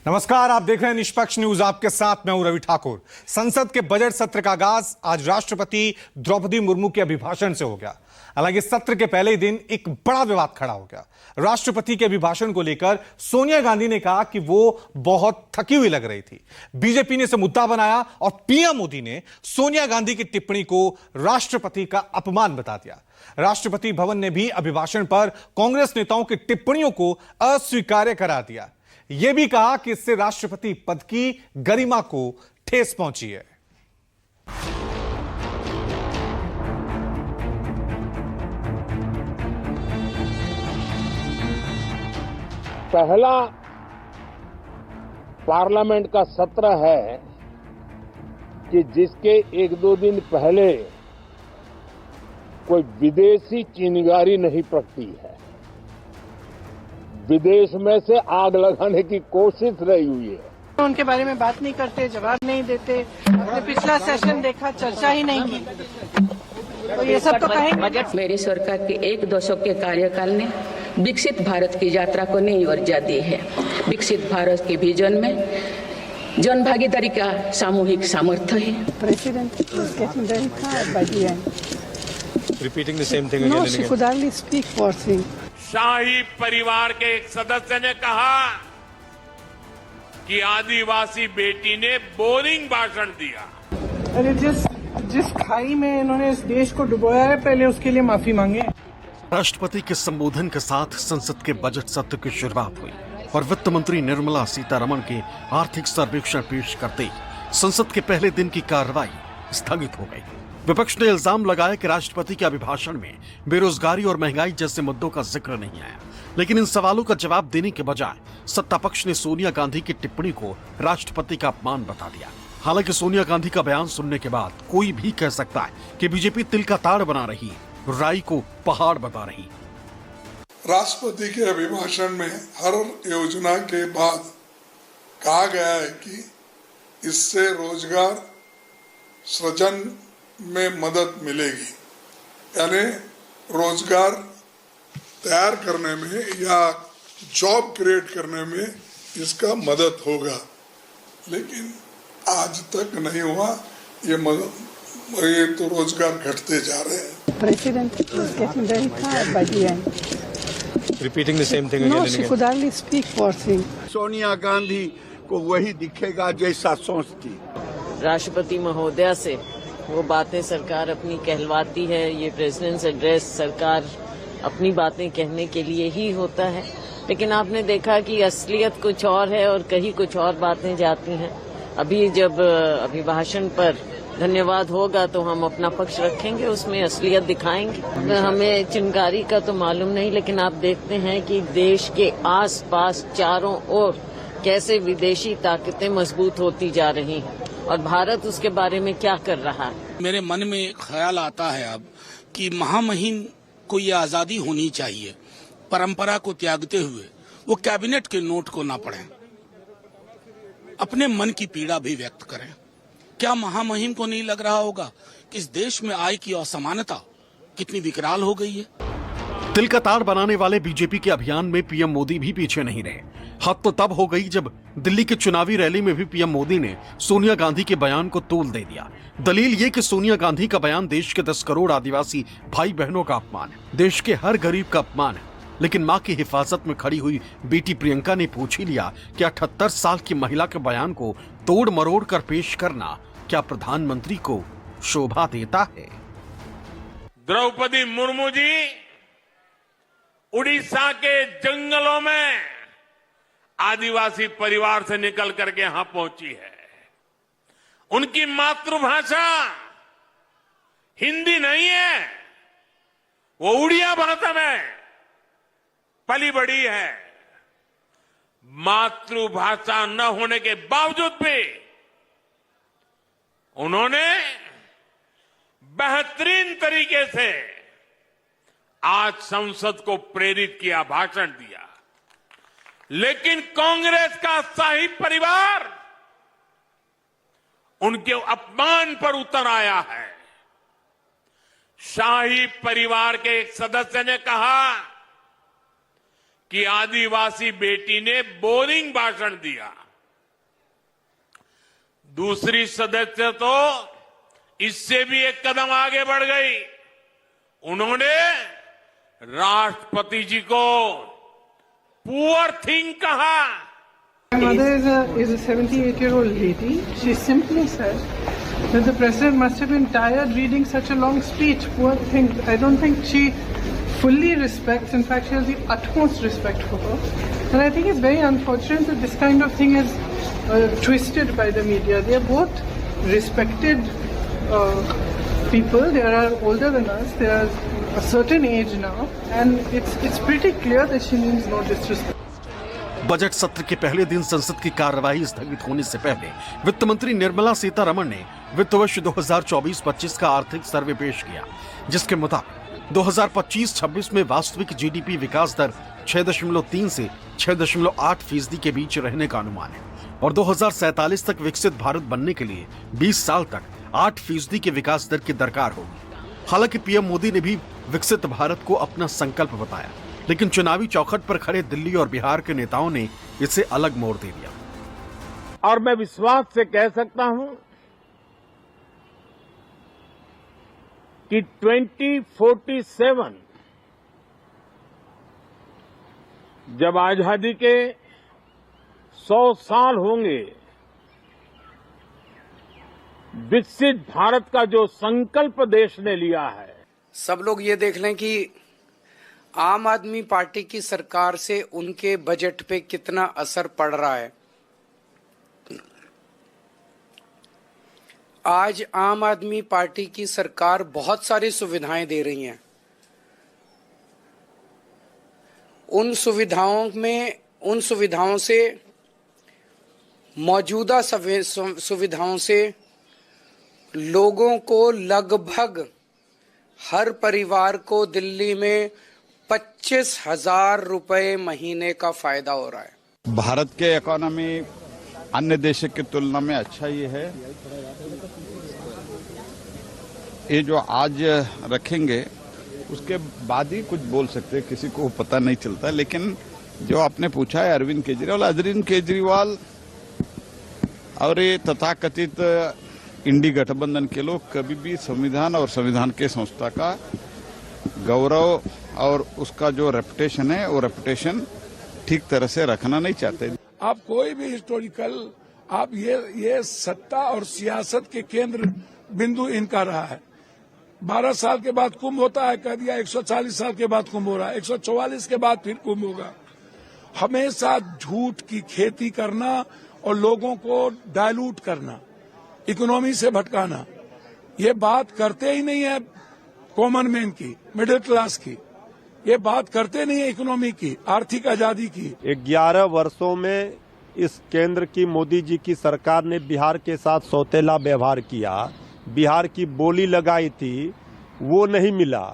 नमस्कार, आप देख रहे हैं निष्पक्ष न्यूज। आपके साथ मैं हूं रवि ठाकुर। संसद के बजट सत्र का आगाज आज राष्ट्रपति द्रौपदी मुर्मू के अभिभाषण से हो गया। हालांकि सत्र के पहले ही दिन एक बड़ा विवाद खड़ा हो गया। राष्ट्रपति के अभिभाषण को लेकर सोनिया गांधी ने कहा कि वो बहुत थकी हुई लग रही थी। बीजेपी ने इसे मुद्दा बनाया और पीएम मोदी ने सोनिया गांधी की टिप्पणी को राष्ट्रपति का अपमान बता दिया। राष्ट्रपति भवन ने भी अभिभाषण पर कांग्रेस नेताओं की टिप्पणियों को अस्वीकार्य करार दिया। यह भी कहा कि इससे राष्ट्रपति पद की गरिमा को ठेस पहुंची है। पहला पार्लियामेंट का सत्र है कि जिसके एक दो दिन पहले कोई विदेशी चिंगारी नहीं प्रगटी है। विदेश में से आग लगाने की कोशिश रही हुई है। उनके बारे में बात नहीं करते, जवाब नहीं देते। आपने पिछला सेशन देखा, चर्चा ही नहीं की, तो ये सब तो कहेंगे। मेरी सरकार के एक दशक के कार्यकाल ने विकसित भारत की यात्रा को नई ऊर्जा दी है। विकसित भारत के विजन में जन भागीदारी का सामूहिक सामर्थ्य है। President is getting very tired by the end. Repeating the same thing again No, and she again. could hardly speak for thing. शाही परिवार के एक सदस्य ने कहा कि आदिवासी बेटी ने बोरिंग भाषण दिया। अरे जिस खाई में इन्होंने इस देश को डुबोया है, पहले उसके लिए माफी मांगे। राष्ट्रपति के संबोधन के साथ संसद के बजट सत्र की शुरुआत हुई और वित्त मंत्री निर्मला सीतारमण के आर्थिक सर्वेक्षण पेश करते ही संसद के पहले दिन की कार्रवाई स्थगित हो गई। विपक्ष ने इल्जाम लगाया कि राष्ट्रपति के अभिभाषण में बेरोजगारी और महंगाई जैसे मुद्दों का जिक्र नहीं आया, लेकिन इन सवालों का जवाब देने के बजाय सत्ता पक्ष ने सोनिया गांधी की टिप्पणी को राष्ट्रपति का अपमान बता दिया। हालांकि सोनिया गांधी का बयान सुनने के बाद कोई भी कह सकता है कि बीजेपी तिल का ताड़ बना रही है, राई को पहाड़ बता रही। राष्ट्रपति के अभिभाषण में हर योजना के बाद कहा गया है कि इससे रोजगार सृजन में मदद मिलेगी, यानी रोजगार तैयार करने में या जॉब क्रिएट करने में इसका मदद होगा, लेकिन आज तक नहीं हुआ। ये तो रोजगार घटते जा रहे हैं। President is getting very tired by the end. Repeating the same thing again No, and she again. could hardly speak for thing. Sonia Gandhi को वही दिखेगा जैसा सोचती। राष्ट्रपति महोदया से वो बातें सरकार अपनी कहलवाती है। ये प्रेसिडेंट्स एड्रेस सरकार अपनी बातें कहने के लिए ही होता है, लेकिन आपने देखा कि असलियत कुछ और है और कहीं कुछ और बातें जाती हैं। अभी जब अभिभाषण पर धन्यवाद होगा तो हम अपना पक्ष रखेंगे, उसमें असलियत दिखाएंगे। हमें चिंगारी का तो मालूम नहीं, लेकिन आप देखते हैं कि देश के आसपास चारों ओर कैसे विदेशी ताकतें मजबूत होती जा रही हैं और भारत उसके बारे में क्या कर रहा है। मेरे मन में ख्याल आता है अब कि महामहिम को ये आजादी होनी चाहिए। परंपरा को त्यागते हुए वो कैबिनेट के नोट को ना पढ़ें, अपने मन की पीड़ा भी व्यक्त करें। क्या महामहिम को नहीं लग रहा होगा कि इस देश में आय की असमानता कितनी विकराल हो गई है? तिल का ताड़ बनाने वाले बीजेपी के अभियान में पीएम मोदी भी पीछे नहीं रहे। हद तो तब हो गई जब दिल्ली की चुनावी रैली में भी पीएम मोदी ने सोनिया गांधी के बयान को तोल दे दिया। दलील ये कि सोनिया गांधी का बयान देश के 10 करोड़ आदिवासी भाई बहनों का अपमान है, देश के हर गरीब का अपमान है। लेकिन मां की हिफाजत में खड़ी हुई बेटी प्रियंका ने पूछ ही लिया कि 78 साल की महिला के बयान को तोड़ मरोड़ कर पेश करना क्या प्रधानमंत्री को शोभा देता है? द्रौपदी मुर्मू जी उड़ीसा के जंगलों में आदिवासी परिवार से निकल करके यहां पहुंची है। उनकी मातृभाषा हिंदी नहीं है, वो उड़िया भाषा में पली बड़ी है। मातृभाषा न होने के बावजूद भी उन्होंने बेहतरीन तरीके से आज संसद को प्रेरित किया, भाषण दिया। लेकिन कांग्रेस का शाही परिवार उनके अपमान पर उतर आया है। शाही परिवार के एक सदस्य ने कहा कि आदिवासी बेटी ने बोरिंग भाषण दिया। दूसरी सदस्य तो इससे भी एक कदम आगे बढ़ गई। उन्होंने राष्ट्रपति जी को पुअर थिंग कहा। My mother is a 78-year-old lady. She simply said that the president must have been tired reading such a long speech. Poor thing. I don't think she fully respects. In fact, she has the utmost respect for her. And I think it's very unfortunate that this kind of thing is twisted by the media. They are both respected people. They are older than us. They are a certain age now, and it's pretty clear that she means no disrespect. Budget सत्र के पहले दिन संसद की कार्यवाही स्थगित होने से पहले वित्त मंत्री निर्मला सीतारमण ने वित्त वर्ष 2024-25 का आर्थिक सर्वे पेश किया, जिसके मुताबिक 2025-26 में वास्तविक जीडीपी विकास दर 6.3 से 6.8% के बीच रहने का अनुमान है और 2047 तक विकसित भारत बनने के लिए 20 साल तक 8% के विकास दर की दरकार होगी। हालांकि पीएम मोदी ने भी विकसित भारत को अपना संकल्प बताया, लेकिन चुनावी चौखट पर खड़े दिल्ली और बिहार के नेताओं ने इसे अलग मोड़ दे दिया। और मैं विश्वास से कह सकता हूं कि 2047 जब आजादी के 100 साल होंगे, विकसित भारत का जो संकल्प देश ने लिया है, सब लोग ये देख लें कि आम आदमी पार्टी की सरकार से उनके बजट पे कितना असर पड़ रहा है। आज आम आदमी पार्टी की सरकार बहुत सारी सुविधाएं दे रही हैं। उन सुविधाओं से मौजूदा सुविधाओं से लोगों को लगभग हर परिवार को दिल्ली में 25,000 रुपए महीने का फायदा हो रहा है। भारत के इकोनॉमी अन्य देशों की तुलना में अच्छा ही है। ये जो आज रखेंगे उसके बाद ही कुछ बोल सकते हैं, किसी को पता नहीं चलता। लेकिन जो आपने पूछा है अरविंद केजरीवाल और ये तथाकथित इंडी गठबंधन के लोग कभी भी संविधान और संविधान के संस्था का गौरव और उसका जो रेपुटेशन है वो रेपुटेशन ठीक तरह से रखना नहीं चाहते। आप कोई भी हिस्टोरिकल आप ये सत्ता और सियासत के केंद्र बिंदु इनका रहा है। 12 साल के बाद कुंभ होता है, कह दिया 140 साल के बाद कुंभ हो रहा है, 144 के बाद फिर कुंभ होगा। हमेशा झूठ की खेती करना और लोगों को डायलूट करना, इकोनॉमी से भटकाना, ये बात करते ही नहीं है कॉमन मैन की, मिडिल क्लास की। ये बात करते नहीं है इकोनॉमी की, आर्थिक आजादी की। 11 वर्षों में इस केंद्र की मोदी जी की सरकार ने बिहार के साथ सौतेला व्यवहार किया। बिहार की बोली लगाई थी, वो नहीं मिला।